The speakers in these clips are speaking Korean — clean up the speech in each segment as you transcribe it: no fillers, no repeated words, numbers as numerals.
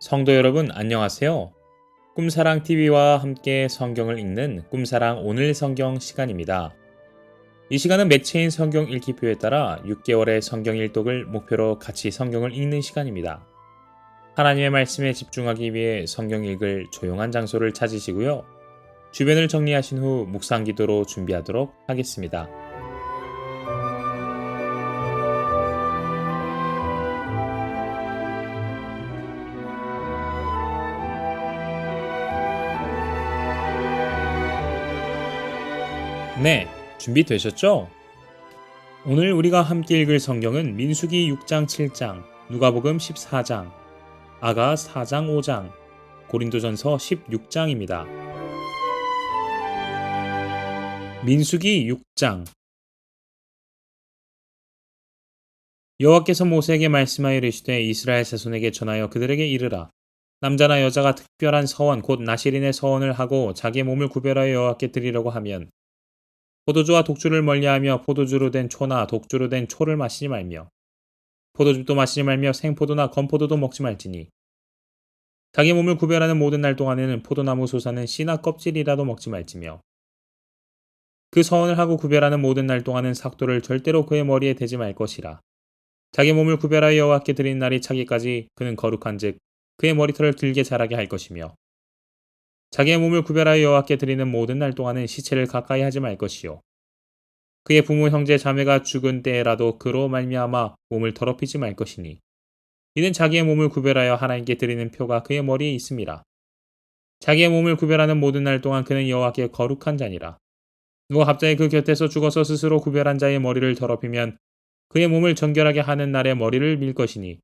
성도 여러분, 안녕하세요. 꿈사랑TV와 함께 성경을 읽는 꿈사랑 오늘 성경 시간입니다. 이 시간은 매체인 성경 읽기표에 따라 6개월의 성경 일독을 목표로 같이 성경을 읽는 시간입니다. 하나님의 말씀에 집중하기 위해 성경 읽을 조용한 장소를 찾으시고요. 주변을 정리하신 후 묵상 기도로 준비하도록 하겠습니다. 네, 준비되셨죠? 오늘 우리가 함께 읽을 성경은 민수기 6장 7장, 누가복음 14장, 아가 4장 5장, 고린도전서 16장입니다. 민수기 6장. 여호와께서 모세에게 말씀하여 이르시되 이스라엘 자손에게 전하여 그들에게 이르라. 남자나 여자가 특별한 서원 곧 나실인의 서원을 하고 자기의 몸을 구별하여 여호와께 드리려고 하면 포도주와 독주를 멀리하며 포도주로 된 초나 독주로 된 초를 마시지 말며 포도즙도 마시지 말며 생포도나 건포도도 먹지 말지니 자기 몸을 구별하는 모든 날 동안에는 포도나무 솟아는 씨나 껍질이라도 먹지 말지며 그 서원을 하고 구별하는 모든 날 동안은 삭도를 절대로 그의 머리에 대지 말 것이라. 자기 몸을 구별하여 여호와께 드린 날이 차기까지 그는 거룩한즉 그의 머리털을 길게 자라게 할 것이며 자기의 몸을 구별하여 여호와께 드리는 모든 날 동안은 시체를 가까이 하지 말 것이요 그의 부모 형제 자매가 죽은 때에라도 그로 말미암아 몸을 더럽히지 말 것이니 이는 자기의 몸을 구별하여 하나님께 드리는 표가 그의 머리에 있음이라. 자기의 몸을 구별하는 모든 날 동안 그는 여호와께 거룩한 자니라. 누가 갑자기 그 곁에서 죽어서 스스로 구별한 자의 머리를 더럽히면 그의 몸을 정결하게 하는 날에 머리를 밀 것이니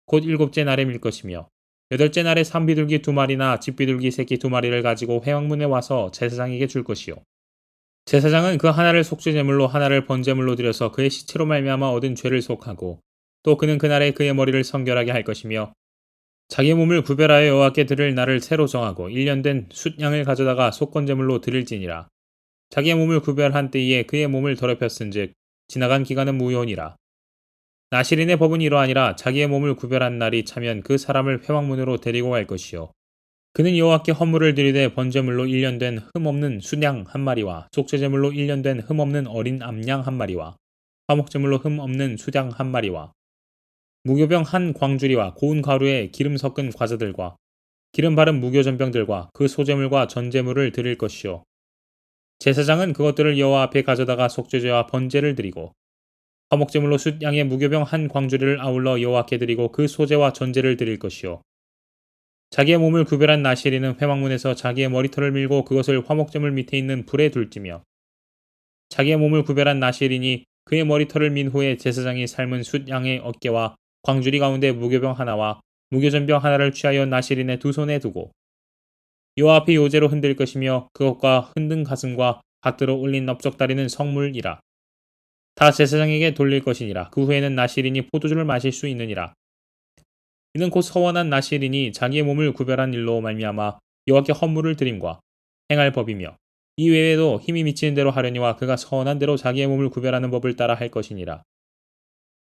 곧 일곱째 날에 밀 것이며 여덟째 날에 산비둘기 2마리나 집비둘기 새끼 2마리를 가지고 회왕문에 와서 제사장에게 줄 것이요 제사장은 그 하나를 속죄제물로 하나를 번제물로 드려서 그의 시체로 말미암아 얻은 죄를 속하고 또 그는 그날에 그의 머리를 성결하게 할 것이며 자기 몸을 구별하여 여호와께 드릴 날을 새로 정하고 1년 된 숫양을 가져다가 속건제물로 드릴지니라. 자기의 몸을 구별한 때에 그의 몸을 더럽혔은즉 지나간 기간은 무효니라. 나실인의 법은 이러하니라. 자기의 몸을 구별한 날이 차면 그 사람을 회왕문으로 데리고 갈 것이요 그는 여호와께 헌물을 드리되 번제물로 1년 된 흠없는 순양 한 마리와 속죄제물로 1년 된 흠없는 어린 암양 한 마리와 화목제물로 흠없는 수양 한 마리와 무교병 한 광주리와 고운 가루에 기름 섞은 과자들과 기름 바른 무교전병들과 그 소제물과 전제물을 드릴 것이요 제사장은 그것들을 여호와 앞에 가져다가 속죄제와 번제를 드리고 화목제물로 숫양의 무교병 한 광주리를 아울러 여호와께 드리고 그 소제와 전제를 드릴 것이요 자기의 몸을 구별한 나실인은 회막문에서 자기의 머리털을 밀고 그것을 화목제물 밑에 있는 불에 둘지며 자기의 몸을 구별한 나실인이 그의 머리털을 민 후에 제사장이 삶은 숫양의 어깨와 광주리 가운데 무교병 하나와 무교전병 하나를 취하여 나실인의 두 손에 두고 여호와 앞에 요제로 흔들 것이며 그것과 흔든 가슴과 밭들어 올린 넓적다리는 성물이라. 다 제사장에게 돌릴 것이니라. 그 후에는 나실인이 포도주를 마실 수 있느니라. 이는 곧 서원한 나실인이 자기의 몸을 구별한 일로 말미암아 여호와께 헌물을 드림과 행할 법이며 이 외에도 힘이 미치는 대로 하려니와 그가 서원한 대로 자기의 몸을 구별하는 법을 따라 할 것이니라.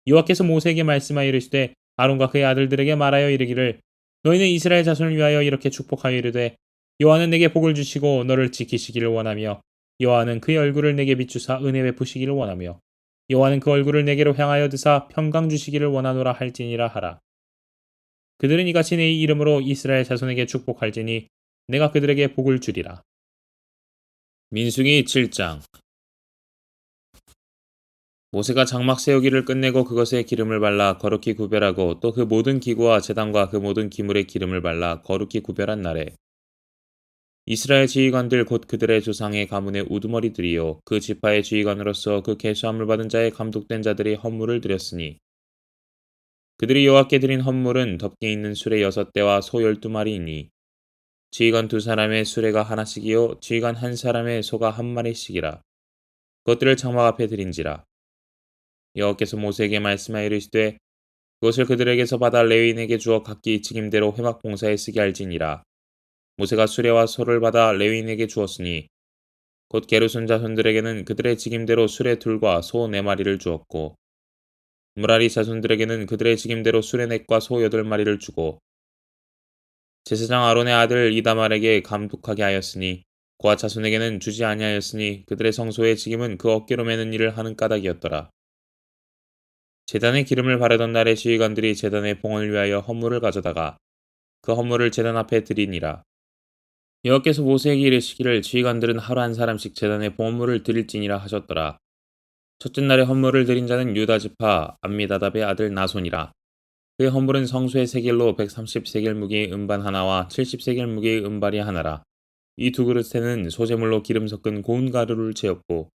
여호와께서 모세에게 말씀하여 이르시되 아론과 그의 아들들에게 말하여 이르기를 너희는 이스라엘 자손을 위하여 이렇게 축복하여 이르되 여호와는 내게 복을 주시고 너를 지키시기를 원하며 여호와는 그의 얼굴을 내게 비추사 은혜 베푸시기를 원하며 여호와는 그 얼굴을 내게로 향하여 드사 평강 주시기를 원하노라 할지니라 하라. 그들은 이같이 내 이름으로 이스라엘 자손에게 축복할지니 내가 그들에게 복을 주리라. 민수기 7장. 모세가 장막 세우기를 끝내고 그것에 기름을 발라 거룩히 구별하고 또 그 모든 기구와 제단과 그 모든 기물에 기름을 발라 거룩히 구별한 날에 이스라엘 지휘관들 곧 그들의 조상의 가문의 우두머리들이요 그 지파의 지휘관으로서 그 계수함을 받은 자의 감독된 자들이 헌물을 드렸으니 그들이 여호와께 드린 헌물은 덮개 있는 수레 6대와 소 12마리이니 지휘관 2사람의 수레가 하나씩이요 지휘관 1사람의 소가 1마리씩이라. 그것들을 장막 앞에 드린지라. 여호와께서 모세에게 말씀하여 이르시되 그것을 그들에게서 받아 레위인에게 주어 각기 직임대로 회막 봉사에 쓰게 할지니라. 모세가 수레와 소를 받아 레위인에게 주었으니 곧 게르손 자손들에게는 그들의 직임대로 수레 2과 소 4마리를 주었고 무라리 자손들에게는 그들의 직임대로 수레 4과 소 8마리를 주고 제사장 아론의 아들 이다말에게 감독하게 하였으니 그와 자손에게는 주지 아니하였으니 그들의 성소의 직임은 그 어깨로 매는 일을 하는 까닭이었더라. 제단에 기름을 바르던 날에 지휘관들이 제단의 봉헌을 위하여 헌물을 가져다가 그 헌물을 제단 앞에 드리니라. 여호와께서 모세에게 이르시기를 지휘관들은 하루 한 사람씩 제단의 봉헌물을 드릴지니라 하셨더라. 첫째 날에 헌물을 드린 자는 유다 지파 암미다답의 아들 나손이라. 그의 헌물은 성소의 세겔로 130세겔 무게의 음반 하나와 70세겔 무게의 음발이 하나라. 이 두 그릇에는 소재물로 기름 섞은 고운 가루를 채웠고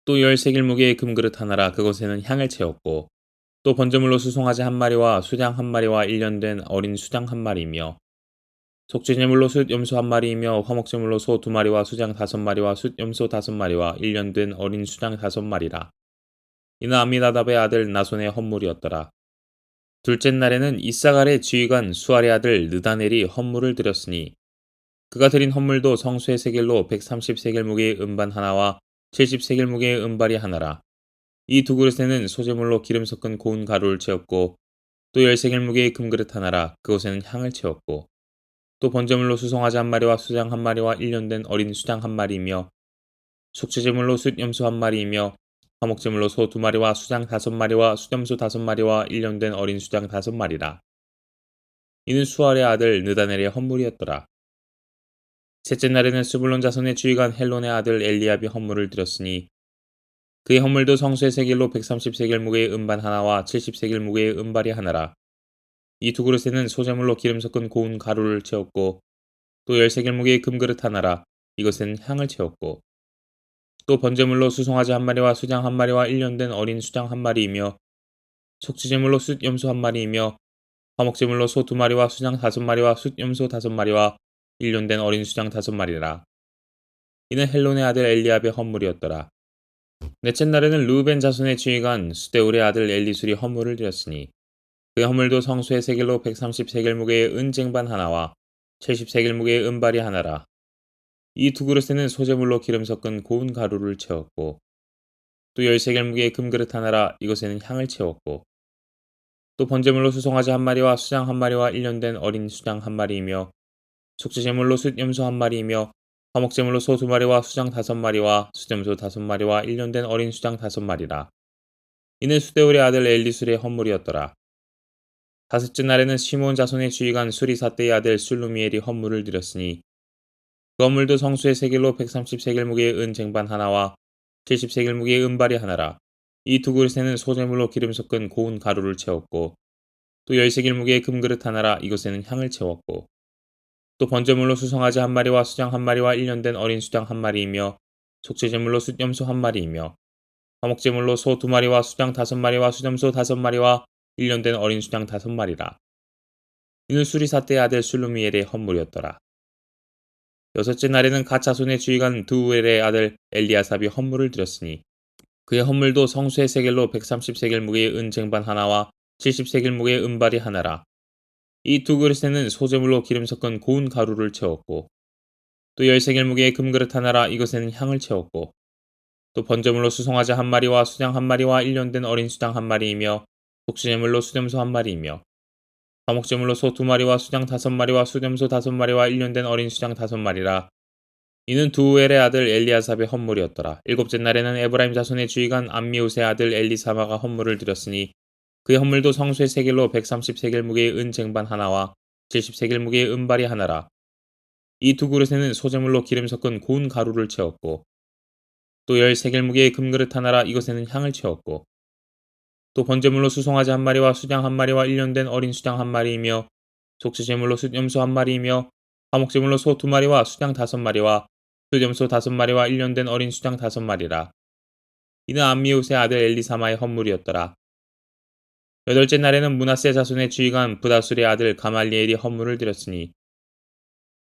또 10세겔 무게의 금그릇 하나라. 그것에는 향을 채웠고 또 번제물로 수송아지 한 마리와 수장 한 마리와 1년 된 어린 수장 한 마리이며 속죄제물로 숫 염소 한 마리이며 화목제물로 소 두 마리와 수장 다섯 마리와 숫 염소 다섯 마리와 1년 된 어린 수장 다섯 마리라. 이는 암미나답의 아들 나손의 헌물이었더라. 둘째 날에는 이사갈의 지휘관 수알의 아들 느다넬이 헌물을 드렸으니 그가 드린 헌물도 성소의 세겔로 130세겔 무게의 음반 하나와 70세겔 무게의 음발이 하나라. 이 두 그릇에는 소재물로 기름 섞은 고운 가루를 채웠고 또 10세겔 무게의 금그릇 하나라. 그곳에는 향을 채웠고 또 번제물로 수송아지 한 마리와 수장 한 마리와 1년 된 어린 수장 한 마리이며 속죄제물로 숫 염소 한 마리이며 화목제물로 소 두 마리와 수장 다섯 마리와 숫염소 다섯 마리와 1년 된 어린 수장 다섯 마리라. 이는 수알의 아들 느다넬의 헌물이었더라. 셋째 날에는 스불론 자손의 지휘관 헬론의 아들 엘리압이 헌물을 드렸으니 그의 헌물도 성소의 세겔로 130세겔 무게의 음반 하나와 70세겔 무게의 음발이 하나라. 이 두 그릇에는 소재물로 기름 섞은 고운 가루를 채웠고 또 10세겔 무게의 금그릇 하나라. 이것에는 향을 채웠고 또 번제물로 수송아지 한 마리와 수장 한 마리와 1년 된 어린 수장 한 마리이며 속죄제물로 숫 염소 한 마리이며 화목제물로 소 두 마리와 수장 다섯 마리와 숫 염소 다섯 마리와 1년 된 어린 수장 다섯 마리라. 이는 헬론의 아들 엘리압의 헌물이었더라. 넷째 날에는 르우벤 자손의 지휘관 수데울의 아들 엘리술이 헌물을 드렸으니 그의 헌물도 성소의 세겔로 130세겔 무게의 은쟁반 하나와 70세겔 무게의 은발이 하나라. 이 두 그릇에는 소재물로 기름 섞은 고운 가루를 채웠고 또 10세겔 무게의 금그릇 하나라. 이것에는 향을 채웠고 또 번제물로 수송아지 한 마리와 수장 한 마리와 1년 된 어린 수장 한 마리이며 속죄제물로 숫 염소 한 마리이며 화목제물로 소 두 마리와 수장 다섯 마리와 숫염소 다섯 마리와 1년 된 어린 수장 다섯 마리라. 이는 수데울의 아들 엘리술의 헌물이었더라. 다섯째 날에는 시몬 자손의 지휘관 수리사떼의 아들 술루미엘이 헌물을 드렸으니 그 헌물도 성수의 세겔로 130세겔 무게의 은쟁반 하나와 70세겔 무게의 은발이 하나라. 이 두 그릇에는 소재물로 기름 섞은 고운 가루를 채웠고 또 10세겔 무게의 금그릇 하나라. 이것에는 향을 채웠고 또 번제물로 수송아지 한 마리와 수장 한 마리와 1년 된 어린 수장 한 마리이며 속죄제물로 숫염소 한 마리이며 화목제물로 소 두 마리와 수장 다섯 마리와 수염소 다섯 마리와 1년 된 어린 수장 다섯 마리라. 이는 수리사떼의 아들 술루미엘의 헌물이었더라. 여섯째 날에는 갓 자손의 지휘관 드우엘의 아들 엘리아삽이 헌물을 드렸으니 그의 헌물도 성수의 세겔로 130세겔 무게의 은쟁반 하나와 70세겔 무게의 은발이 하나라. 이 두 그릇에는 소재물로 기름 섞은 고운 가루를 채웠고 또 10세겔 무게의 금그릇 하나라. 이것에는 향을 채웠고 또 번제물로 수송아지 한 마리와 수장 한 마리와 1년 된 어린 수장 한 마리이며 속죄제물로 수염소 한 마리이며 화목제물로 소 두 마리와 수장 다섯 마리와 수염소 다섯 마리와 1년 된 어린 수장 다섯 마리라. 이는 두엘의 아들 엘리아삽의 헌물이었더라. 일곱째 날에는 에브라임 자손의 지휘관 암미우스의 아들 엘리사마가 헌물을 드렸으니 그의 헌물도 성소의 세겔로 130세겔 무게의 은쟁반 하나와 70세겔 무게의 은발이 하나라. 이 두 그릇에는 소재물로 기름 섞은 고운 가루를 채웠고 또 10세겔 무게의 금그릇 하나라. 이것에는 향을 채웠고 또 번제물로 수송아지 한 마리와 수장 한 마리와 1년 된 어린 수장 한 마리이며 속죄제물로 숫염소 한 마리이며 화목제물로 소 두 마리와 수장 다섯 마리와 숫염소 다섯 마리와 1년 된 어린 수장 다섯 마리라. 이는 암미우스의 아들 엘리사마의 헌물이었더라. 여덟째 날에는 므낫세 자손의 지휘관 부다술의 아들 가말리엘이 헌물을 드렸으니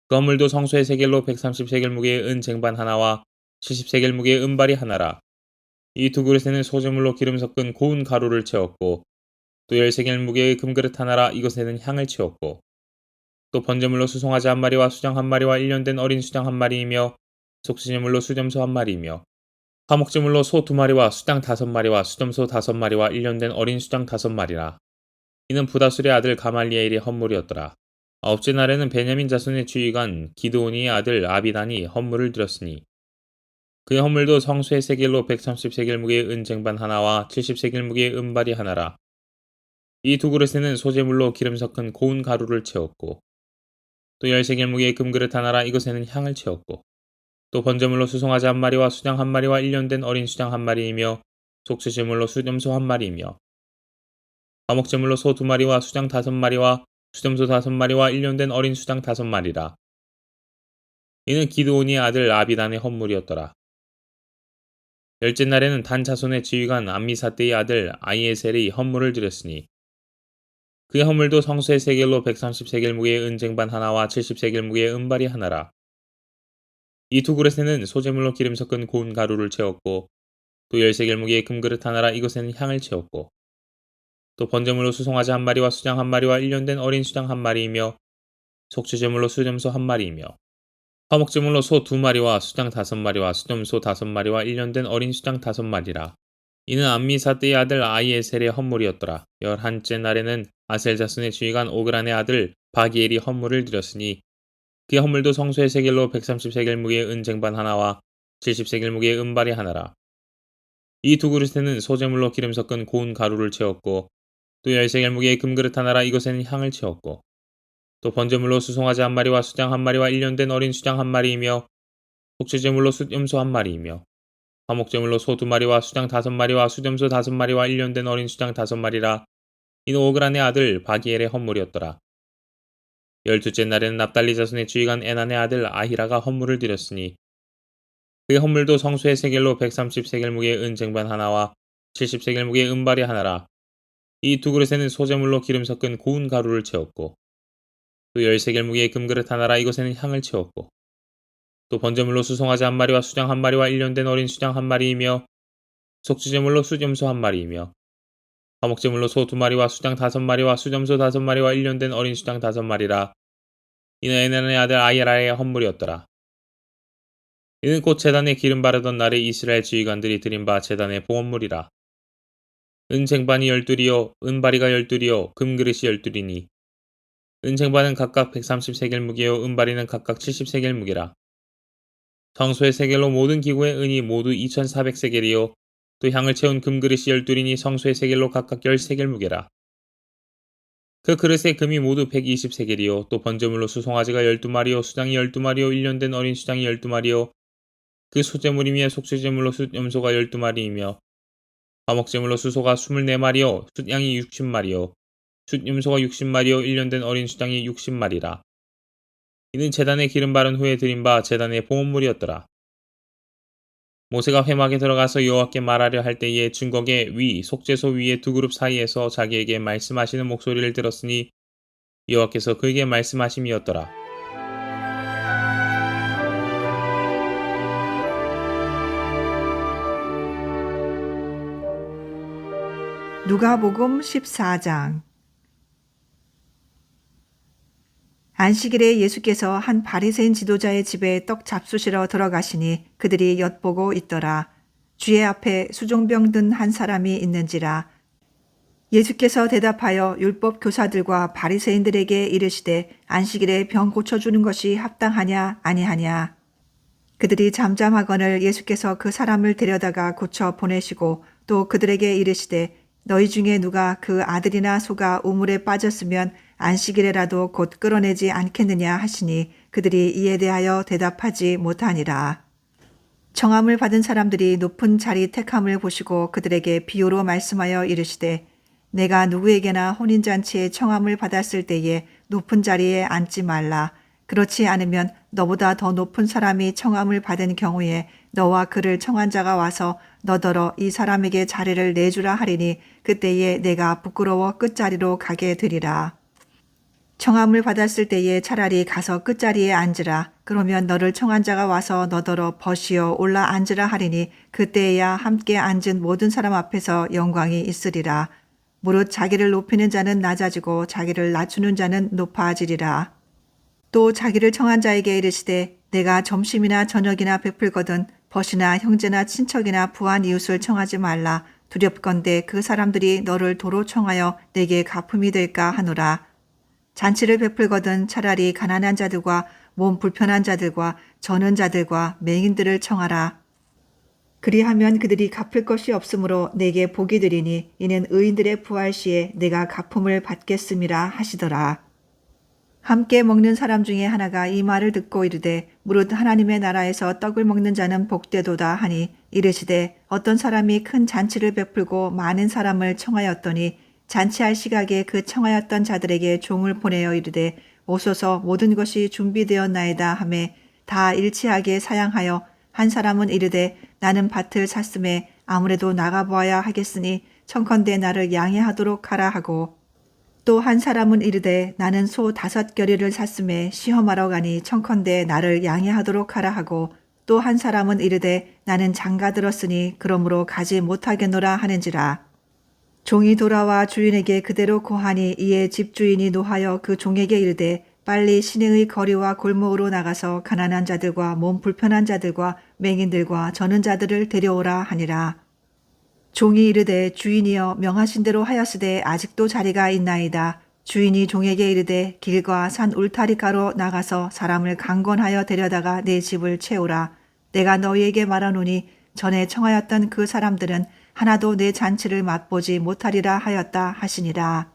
그 헌물도 성소의 세겔로 130세겔 무게의 은쟁반 하나와 70세겔 무게의 은발이 하나라. 이 두 그릇에는 소재물로 기름 섞은 고운 가루를 채웠고 또 10세겔 무게의 금그릇 하나라. 이것에는 향을 채웠고 또 번제물로 수송아지 한 마리와 수장 한 마리와 1년 된 어린 수장 한 마리이며 속죄제물로 수염소 한 마리이며 화목제물로 소 두 마리와 수장 다섯 마리와 수염소 다섯 마리와 1년 된 어린 수장 다섯 마리라. 이는 부다술의 아들 가말리엘의 헌물이었더라. 아홉째 날에는 베냐민 자손의 지휘관 기드온이의 아들 아비단이 헌물을 드렸으니 그의 헌물도 성소의 세겔로 130세겔 무게의 은쟁반 하나와 70세겔 무게의 은발이 하나라. 이 두 그릇에는 소재물로 기름 섞은 고운 가루를 채웠고 또 10세겔 무게의 금그릇 하나라. 이것에는 향을 채웠고 또 번제물로 수송아지 한 마리와 수장 한 마리와 1년 된 어린 수장 한 마리이며 속죄제물로 수염소 한 마리이며 화목제물로 소 2마리와 수장 5마리와 수염소 5마리와 1년 된 어린 수장 5마리라. 이는 기드온이의 아들 아비단의 헌물이었더라. 열째 날에는 단 자손의 지휘관 암미사대의 아들 아이에셀이 헌물을 드렸으니 그의 헌물도 성소의 세겔로 130세겔 무게의 은쟁반 하나와 70세겔 무게의 은발이 하나라. 이 두 그릇에는 소재물로 기름 섞은 고운 가루를 채웠고 또 10세겔 무게의 금그릇 하나라. 이것에는 향을 채웠고 또 번제물로 수송아지 한 마리와 수장 한 마리와 1년 된 어린 수장 한 마리이며 속죄제물로 수염소 한 마리이며 화목제물로 소 2마리와 수장 5마리와 수염소 5마리와 1년 된 어린 수장 5마리라. 이는 암미사대의 아들 아이에셀의 헌물이었더라. 11째 날에는 아셀 자손의 지휘관 오그란의 아들 바기엘이 헌물을 드렸으니 그의 헌물도 성소의 세겔로 130세겔 무게의 은쟁반 하나와 70세겔 무게의 은발이 하나라. 이 두 그릇에는 소재물로 기름 섞은 고운 가루를 채웠고 또 10세겔 무게의 금그릇 하나라. 이것에는 향을 채웠고 또 번제물로 수송아지 한 마리와 수장 한 마리와 1년 된 어린 수장 한 마리이며 속죄제물로 수염소 한 마리이며 화목제물로 소 2마리와 수장 5마리와 수염소 5마리와 1년 된 어린 수장 5마리라. 이는 오그란의 아들 바기엘의 헌물이었더라. 12째 날에는 납달리 자손의 지휘관 에난의 아들 아히라가 헌물을 드렸으니 그의 헌물도 성소의 세겔로 130세겔 무게의 은쟁반 하나와 70세겔 무게의 은발이 하나라. 이 두 그릇에는 소재물로 기름 섞은 고운 가루를 채웠고 또 10세겔 무게의 금그릇 하나라. 이것에는 향을 채웠고 또 번제물로 수송아지 한 마리와 수장 한 마리와 1년 된 어린 수장 한 마리이며 속죄제물로 수염소 한 마리이며 화목제물로 소 2마리와 수장 5마리와 수염소 5마리와 1년 된 어린 수장 5마리라. 이는 에난의 아들 아히라의 헌물이었더라. 이는 곧 제단에 기름 바르던 날에 이스라엘 지휘관들이 드린 바 제단의 봉헌물이라. 은쟁반이 12이요 은바리가 12이요 금그릇이 12이니 은쟁반은 각각 130세겔 무게요 은바리는 각각 70세겔 무게라. 성소의 세겔로 모든 기구의 은이 모두 2400세겔이요 또 향을 채운 금그릇이 12이니 성소의 세겔로 각각 10세겔 무게라. 그 그릇의 금이 모두 120세겔이요 또 번제물로 수송아지가 12마리요 수장이 12마리요 1년 된 어린 수장이 12마리요 그 소재물이며 속죄제물로 숫염소가 12마리이며 화목제물로 수소가 24마리요 숫양이 60마리요 숫염소가 60마리요 1년 된 어린 수장이 60마리라. 이는 제단에 기름 바른 후에 드린 바 제단의 봉헌물이었더라. 모세가 회막에 들어가서 여호와께 말하려 할 때에 증거계 위 속죄소 위의 두 그룹 사이에서 자기에게 말씀하시는 목소리를 들었으니 여호와께서 그에게 말씀하심이었더라. 누가복음 14장. 안식일에 예수께서 한 바리새인 지도자의 집에 떡 잡수시러 들어가시니 그들이 엿보고 있더라. 주의 앞에 수종병 든 한 사람이 있는지라. 예수께서 대답하여 율법 교사들과 바리새인들에게 이르시되 안식일에 병 고쳐주는 것이 합당하냐 아니하냐. 그들이 잠잠하거늘 예수께서 그 사람을 데려다가 고쳐 보내시고 또 그들에게 이르시되 너희 중에 누가 그 아들이나 소가 우물에 빠졌으면 안식일에라도 곧 끌어내지 않겠느냐 하시니 그들이 이에 대하여 대답하지 못하니라. 청함을 받은 사람들이 높은 자리 택함을 보시고 그들에게 비유로 말씀하여 이르시되 내가 누구에게나 혼인잔치에 청함을 받았을 때에 높은 자리에 앉지 말라. 그렇지 않으면 너보다 더 높은 사람이 청함을 받은 경우에 너와 그를 청한 자가 와서 너더러 이 사람에게 자리를 내주라 하리니 그때에 내가 부끄러워 끝자리로 가게 되리라. 청함을 받았을 때에 차라리 가서 끝자리에 앉으라. 그러면 너를 청한 자가 와서 너더러 벗이어 올라 앉으라 하리니 그때에야 함께 앉은 모든 사람 앞에서 영광이 있으리라. 무릇 자기를 높이는 자는 낮아지고 자기를 낮추는 자는 높아지리라. 또 자기를 청한 자에게 이르시되 내가 점심이나 저녁이나 베풀거든 벗이나 형제나 친척이나 부한 이웃을 청하지 말라. 두렵건대 그 사람들이 너를 도로 청하여 내게 가품이 될까 하노라. 잔치를 베풀거든 차라리 가난한 자들과 몸 불편한 자들과 저는 자들과 맹인들을 청하라. 그리하면 그들이 갚을 것이 없으므로 내게 복이 되리니 이는 의인들의 부활 시에 내가 갚음을 받겠음이라 하시더라. 함께 먹는 사람 중에 하나가 이 말을 듣고 이르되 무릇 하나님의 나라에서 떡을 먹는 자는 복되도다 하니 이르시되 어떤 사람이 큰 잔치를 베풀고 많은 사람을 청하였더니 잔치할 시각에 그 청하였던 자들에게 종을 보내어 이르되 오소서 모든 것이 준비되었나이다 하매 다 일치하게 사양하여 한 사람은 이르되 나는 밭을 샀음에 아무래도 나가보아야 하겠으니 청컨대 나를 양해하도록 하라 하고 또 한 사람은 이르되 나는 소 5겨리를 샀음에 시험하러 가니 청컨대 나를 양해하도록 하라 하고 또 한 사람은 이르되 나는 장가 들었으니 그러므로 가지 못하겠노라 하는지라. 종이 돌아와 주인에게 그대로 고하니 이에 집주인이 노하여 그 종에게 이르되 빨리 시내의 거리와 골목으로 나가서 가난한 자들과 몸 불편한 자들과 맹인들과 저는 자들을 데려오라 하니라. 종이 이르되 주인이여 명하신 대로 하였으되 아직도 자리가 있나이다. 주인이 종에게 이르되 길과 산 울타리가로 나가서 사람을 강권하여 데려다가 내 집을 채우라. 내가 너희에게 말하노니 전에 청하였던 그 사람들은 하나도 내 잔치를 맛보지 못하리라 하였다 하시니라.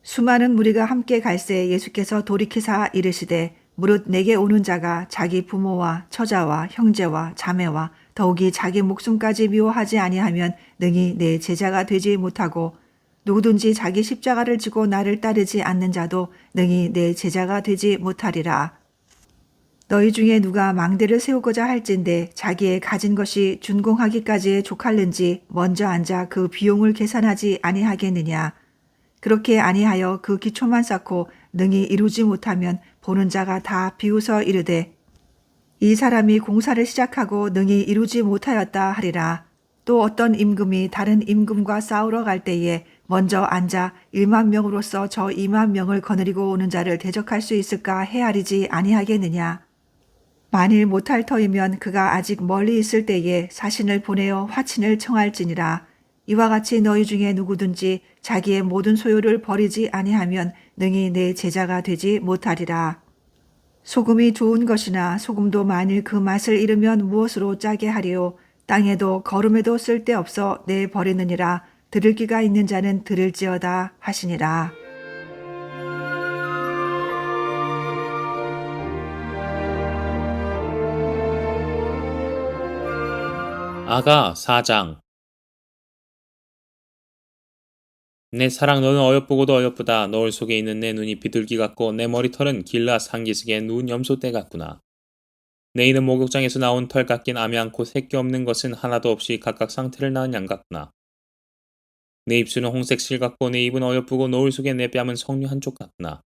수많은 무리가 함께 갈새 예수께서 돌이키사 이르시되 무릇 내게 오는 자가 자기 부모와 처자와 형제와 자매와 더욱이 자기 목숨까지 미워하지 아니하면 능히 내 제자가 되지 못하고 누구든지 자기 십자가를 지고 나를 따르지 않는 자도 능히 내 제자가 되지 못하리라. 너희 중에 누가 망대를 세우고자 할진대 자기의 가진 것이 준공하기까지에 족할는지 먼저 앉아 그 비용을 계산하지 아니하겠느냐. 그렇게 아니하여 그 기초만 쌓고 능히 이루지 못하면 보는 자가 다 비웃어 이르되 이 사람이 공사를 시작하고 능히 이루지 못하였다 하리라. 또 어떤 임금이 다른 임금과 싸우러 갈 때에 먼저 앉아 1만 명으로서 저 2만 명을 거느리고 오는 자를 대적할 수 있을까 헤아리지 아니하겠느냐. 만일 못할 터이면 그가 아직 멀리 있을 때에 사신을 보내어 화친을 청할지니라. 이와 같이 너희 중에 누구든지 자기의 모든 소유를 버리지 아니하면 능히 내 제자가 되지 못하리라. 소금이 좋은 것이나 소금도 만일 그 맛을 잃으면 무엇으로 짜게 하리요. 땅에도 거름에도 쓸데없어 내 버리느니라. 들을 귀가 있는 자는 들을지어다 하시니라. 아가 4장. 내 사랑 너는 어여쁘고도 어여쁘다. 너울 속에 있는 내 눈이 비둘기 같고 내 머리털은 길라 상기슭의 누운 염소떼 같구나. 내 이는 목욕장에서 나온 털 깎인 암이 않고 새끼 없는 것은 하나도 없이 각각 상태를 낳은 양 같구나. 내 입술은 홍색 실 같고 내 입은 어여쁘고 노을 속에 내 뺨은 석류 한쪽 같구나.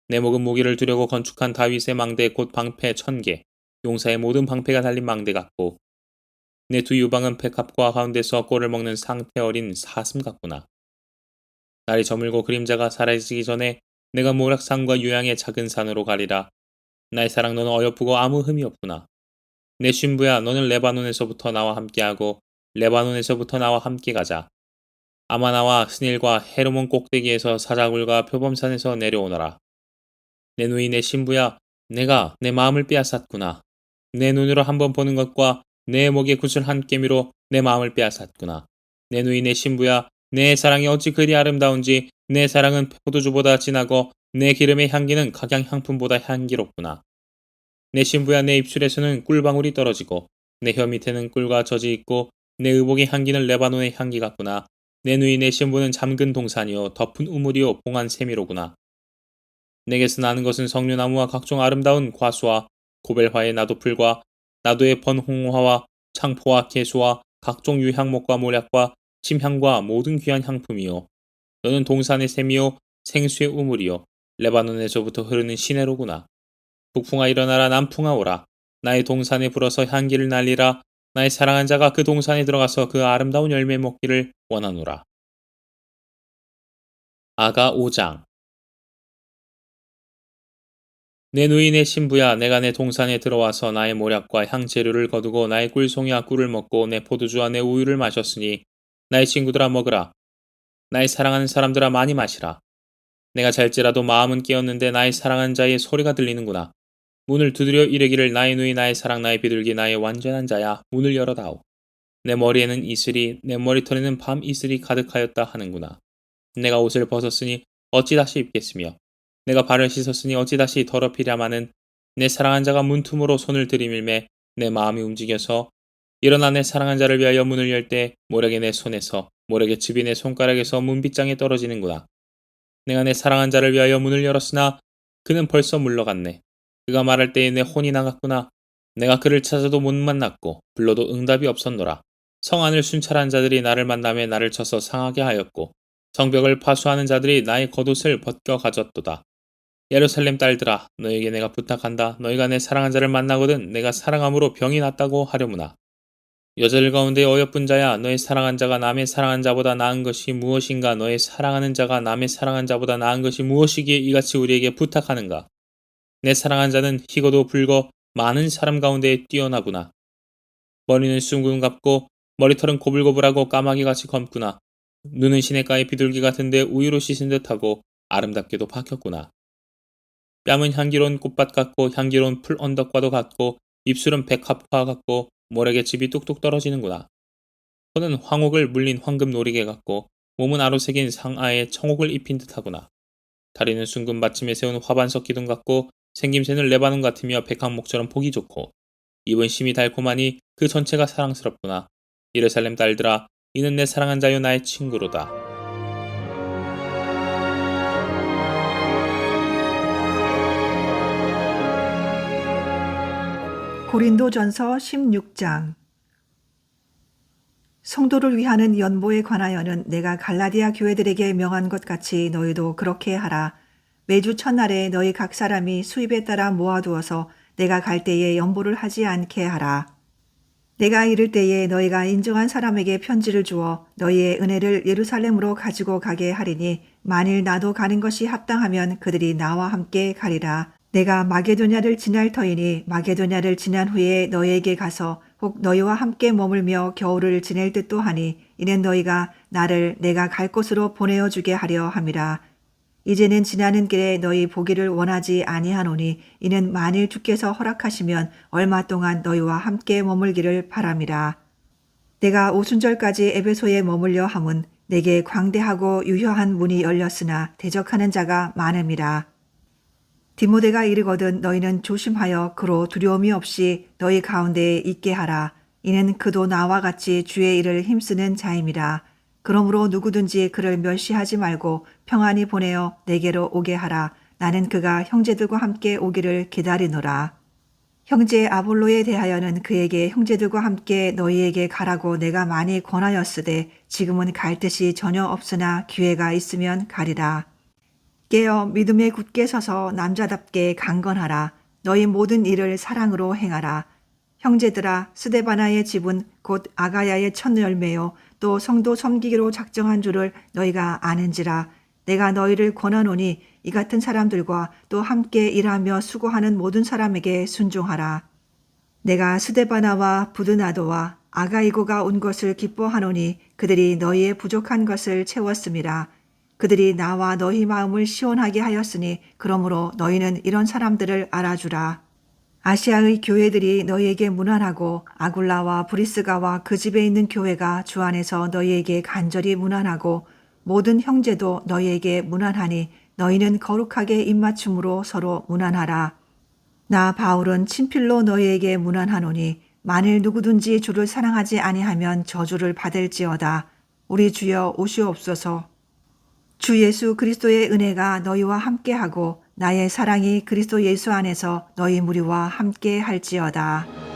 내 목은 모기를 두려고 건축한 다윗의 망대 곧 방패 1000개, 용사의 모든 방패가 달린 망대 같고 내 두 유방은 백합과 가운데서 꼴을 먹는 상태 어린 사슴 같구나. 날이 저물고 그림자가 사라지기 전에 내가 모락산과 유양의 작은 산으로 가리라. 나의 사랑 너는 어여쁘고 아무 흠이 없구나. 내 신부야 너는 레바논에서부터 나와 함께하고 레바논에서부터 나와 함께 가자. 아마나와 스닐과 헤르몬 꼭대기에서 사자굴과 표범산에서 내려오너라. 내 누이 내 신부야 내가 내 마음을 빼앗았구나. 내 눈으로 한번 보는 것과 내 목에 구슬 한 깨미로 내 마음을 빼앗았구나. 내 누이 내 신부야 내 사랑이 어찌 그리 아름다운지 내 사랑은 포도주보다 진하고 내 기름의 향기는 각양 향품보다 향기롭구나. 내 신부야 내 입술에서는 꿀방울이 떨어지고 내 혀 밑에는 꿀과 젖이 있고 내 의복의 향기는 레바논의 향기 같구나. 내 누이 내 신부는 잠근 동산이요 덮은 우물이요 봉한 세미로구나. 내게서 나는 것은 석류나무와 각종 아름다운 과수와 고벨화의 나도풀과 나도의 번홍화와 창포와 개수와 각종 유향목과 모략과 침향과 모든 귀한 향품이요. 너는 동산의 샘이요 생수의 우물이요 레바논에서부터 흐르는 시내로구나. 북풍아 일어나라 남풍아 오라. 나의 동산에 불어서 향기를 날리라. 나의 사랑한 자가 그 동산에 들어가서 그 아름다운 열매 먹기를 원하노라. 아가 5장. 내 누이 내 신부야 내가 내 동산에 들어와서 나의 모략과 향재료를 거두고 나의 꿀송이와 꿀을 먹고 내 포도주와 내 우유를 마셨으니 나의 친구들아 먹으라. 나의 사랑하는 사람들아 많이 마시라. 내가 잘지라도 마음은 깨었는데 나의 사랑하는 자의 소리가 들리는구나. 문을 두드려 이르기를 나의 누이 나의 사랑 나의 비둘기 나의 완전한 자야 문을 열어다오. 내 머리에는 이슬이 내 머리털에는 밤 이슬이 가득하였다 하는구나. 내가 옷을 벗었으니 어찌 다시 입겠으며 내가 발을 씻었으니 어찌 다시 더럽히랴마는 내 사랑한 자가 문틈으로 손을 들이밀매 내 마음이 움직여서 일어나 내 사랑한 자를 위하여 문을 열 때 모래게 내 손에서 모래게 즙이 내 손가락에서 문빗장에 떨어지는구나. 내가 내 사랑한 자를 위하여 문을 열었으나 그는 벌써 물러갔네. 그가 말할 때에 내 혼이 나갔구나. 내가 그를 찾아도 못 만났고 불러도 응답이 없었노라. 성 안을 순찰한 자들이 나를 만나며 나를 쳐서 상하게 하였고 성벽을 파수하는 자들이 나의 겉옷을 벗겨 가졌도다. 예루살렘 딸들아 너에게 내가 부탁한다. 너희가 내 사랑한 자를 만나거든 내가 사랑함으로 병이 낫다고 하려무나. 여자들 가운데 어여쁜 자야 너의 사랑한 자가 남의 사랑한 자보다 나은 것이 무엇인가. 너의 사랑하는 자가 남의 사랑한 자보다 나은 것이 무엇이기에 이같이 우리에게 부탁하는가. 내 사랑한 자는 희고도 붉어 많은 사람 가운데 뛰어나구나. 머리는 숭낵같고 머리털은 고불고불하고 까마귀같이 검구나. 눈은 시냇가의 비둘기 같은데 우유로 씻은 듯하고 아름답게도 박혔구나. 뺨은 향기로운 꽃밭 같고 향기로운 풀 언덕과도 같고 입술은 백합화 같고 모래게 즙이 뚝뚝 떨어지는구나. 손은 황옥을 물린 황금 놀이개 같고 몸은 아로새긴 상아에 청옥을 입힌 듯하구나. 다리는 숭근 받침에 세운 화반석 기둥 같고 생김새는 레바논 같으며 백합목처럼 보기 좋고 입은 심이 달콤하니 그 전체가 사랑스럽구나. 예루살렘 딸들아 이는 내 사랑한 자요 나의 친구로다. 고린도전서 16장. 성도를 위하는 연보에 관하여는 내가 갈라디아 교회들에게 명한 것 같이 너희도 그렇게 하라. 매주 첫날에 너희 각 사람이 수입에 따라 모아두어서 내가 갈 때에 연보를 하지 않게 하라. 내가 이를 때에 너희가 인정한 사람에게 편지를 주어 너희의 은혜를 예루살렘으로 가지고 가게 하리니 만일 나도 가는 것이 합당하면 그들이 나와 함께 가리라. 내가 마게도냐를 지날 터이니 마게도냐를 지난 후에 너희에게 가서 혹 너희와 함께 머물며 겨울을 지낼 듯도 하니 이는 너희가 나를 내가 갈 곳으로 보내어 주게 하려 함이라. 이제는 지나는 길에 너희 보기를 원하지 아니하노니 이는 만일 주께서 허락하시면 얼마 동안 너희와 함께 머물기를 바람이라. 내가 오순절까지 에베소에 머물려 함은 내게 광대하고 유효한 문이 열렸으나 대적하는 자가 많음이라. 디모데가 이르거든 너희는 조심하여 그로 두려움이 없이 너희 가운데에 있게 하라. 이는 그도 나와 같이 주의 일을 힘쓰는 자임이라. 그러므로 누구든지 그를 멸시하지 말고 평안히 보내어 내게로 오게 하라. 나는 그가 형제들과 함께 오기를 기다리노라. 형제 아볼로에 대하여는 그에게 형제들과 함께 너희에게 가라고 내가 많이 권하였으되 지금은 갈 뜻이 전혀 없으나 기회가 있으면 가리라. 깨어 믿음에 굳게 서서 남자답게 강건하라. 너희 모든 일을 사랑으로 행하라. 형제들아 스데바나의 집은 곧 아가야의 첫 열매요 또 성도 섬기기로 작정한 줄을 너희가 아는지라. 내가 너희를 권하노니 이 같은 사람들과 또 함께 일하며 수고하는 모든 사람에게 순종하라. 내가 스데바나와 부드나도와 아가이고가 온 것을 기뻐하노니 그들이 너희의 부족한 것을 채웠음이라. 그들이 나와 너희 마음을 시원하게 하였으니 그러므로 너희는 이런 사람들을 알아주라. 아시아의 교회들이 너희에게 문안하고 아굴라와 브리스가와 그 집에 있는 교회가 주 안에서 너희에게 간절히 문안하고 모든 형제도 너희에게 문안하니 너희는 거룩하게 입맞춤으로 서로 문안하라. 나 바울은 친필로 너희에게 문안하노니 만일 누구든지 주를 사랑하지 아니하면 저주를 받을지어다. 우리 주여 오시옵소서. 주 예수 그리스도의 은혜가 너희와 함께하고 나의 사랑이 그리스도 예수 안에서 너희 무리와 함께 할지어다.